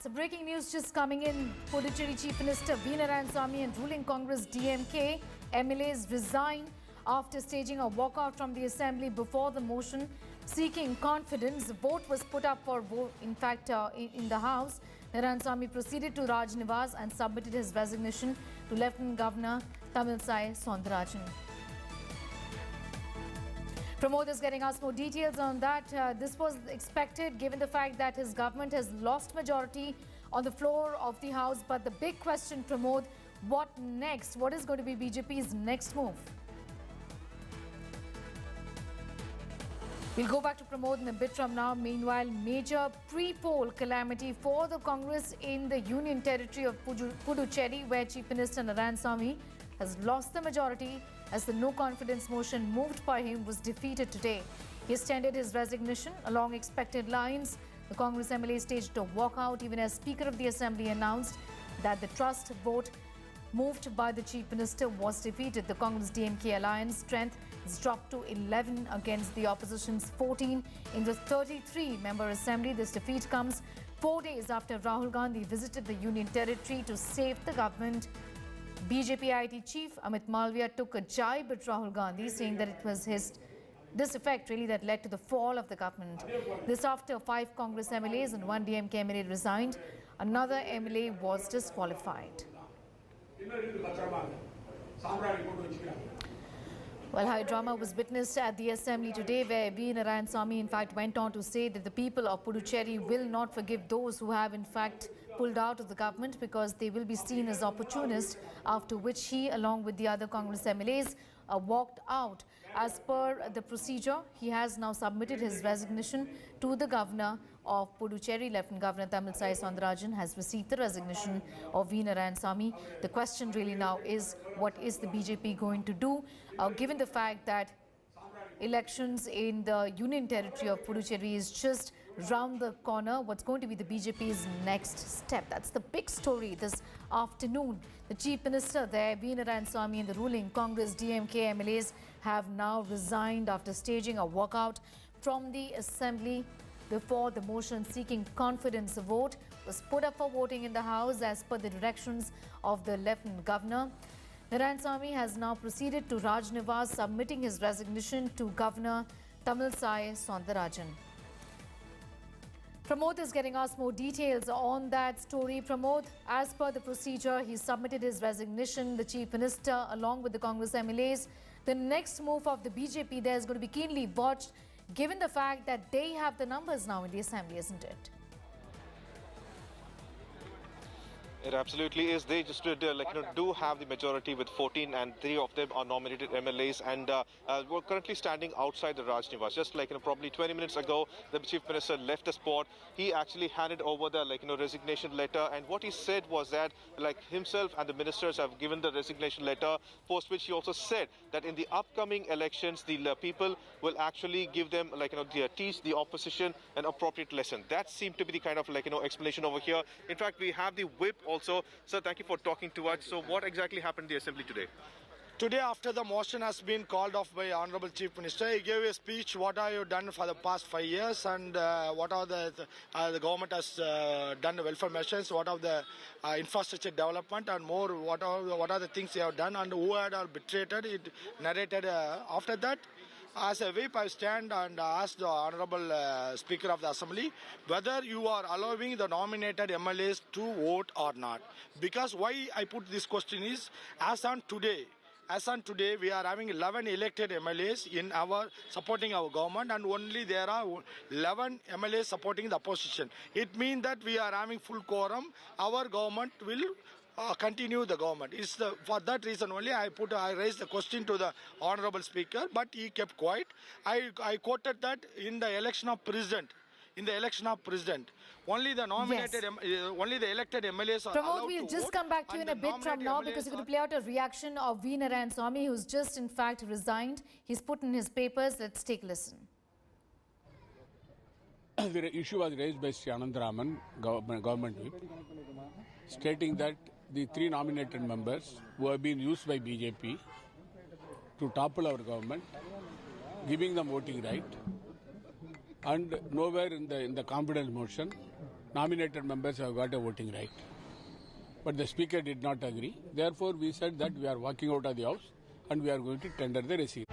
So breaking news just coming in. Puducherry Chief Minister V Narayanasamy and ruling Congress DMK MLAs resign after staging a walkout from the Assembly before the motion seeking confidence. The vote was put up for vote, in the House. Narayanasamy proceeded to Raj Niwas and submitted his resignation to Lt Governor Tamilisai Soundararajan. Pramod is getting us more details on that. This was expected given the fact that his government has lost majority on the floor of the House. But the big question, Pramod, what next? What is going to be BJP's next move? We'll go back to Pramod in a bit from now. Meanwhile, major pre-poll calamity for the Congress in the Union Territory of Puducherry, where Chief Minister Narayanasamy has lost the majority as the no-confidence motion moved by him was defeated today. He extended his resignation along expected lines. The Congress MLA staged a walkout even as Speaker of the Assembly announced that the trust vote moved by the Chief Minister was defeated. The Congress DMK alliance strength is dropped to 11 against the opposition's 14 in the 33-member Assembly. This defeat comes 4 days after Rahul Gandhi visited the Union Territory to save the government. BJP IT Chief Amit Malviya took a jibe at Rahul Gandhi, saying that it was this effect really that led to the fall of the government. This after 5 Congress MLAs and 1 DMK MLA resigned. Another MLA was disqualified. Well, high drama was witnessed at the Assembly today, where V Narayanasamy in fact went on to say that the people of Puducherry will not forgive those who have in fact pulled out of the government because they will be seen as opportunists, after which he, along with the other Congress MLAs, walked out. As per the procedure, he has now submitted his resignation to the Governor of Puducherry. Lt Governor Tamilisai Soundararajan has received the resignation of V Narayanasamy. The question really now is, what is the BJP going to do, given the fact that elections in the Union Territory of Puducherry is just round the corner? What's going to be the BJP's next step? That's the big story this afternoon. The Chief Minister there, V Narayanasamy, and the ruling Congress DMK MLAs have now resigned after staging a walkout from the Assembly before the motion seeking confidence vote was put up for voting in the House as per the directions of the Lt Governor. Narayanasamy has now proceeded to Raj Niwas, submitting his resignation to Governor Tamilisai Soundararajan. Pramod is getting us more details on that story. Pramod, as per the procedure, he submitted his resignation, the Chief Minister, along with the Congress MLAs. The next move of the BJP there is going to be keenly watched, given the fact that they have the numbers now in the Assembly, isn't it? It absolutely is. They just do have the majority with 14, and 3 of them are nominated MLAs, and we're currently standing outside the Raj Niwas. Just probably 20 minutes ago, the Chief Minister left the spot. He actually handed over the resignation letter, and what he said was that himself and the ministers have given the resignation letter, post which he also said that in the upcoming elections, the people will actually give them teach the opposition an appropriate lesson. That seemed to be the kind of explanation over here. In fact, we have the whip also. Sir, thank you for talking to us. So what exactly happened in the Assembly today? Today, after the motion has been called off by Honorable Chief Minister, he gave a speech, what have you done for the past 5 years, and what are the government has done the welfare measures, what are the infrastructure development, and more, what are the things they have done, and who had betrayed it, narrated. After that, as a whip, I stand and ask the Honorable Speaker of the Assembly whether you are allowing the nominated MLAs to vote or not. Because why I put this question is, as on today, we are having 11 elected MLAs in our supporting our government, and only there are 11 MLAs supporting the opposition. It means that we are having full quorum. Our government will continue the government. For that reason only I raised the question to the Honorable Speaker, but he kept quiet. I quoted that in the election of president. Only the nominated, only the elected MLAs are allowed to vote. We'll just come back to you in a bit from now, because we're going to play out a reaction of V Narayanasamy, who's just in fact resigned. He's put in his papers. Let's take a listen. The issue was raised by Sri Anandaraman, government whip, stating that the 3 nominated members who have been used by BJP to topple our government, giving them voting right, and nowhere in the confidence motion nominated members have got a voting right. But the Speaker did not agree. Therefore, we said that we are walking out of the House and we are going to tender the resignation.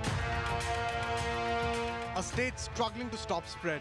A state struggling to stop spread.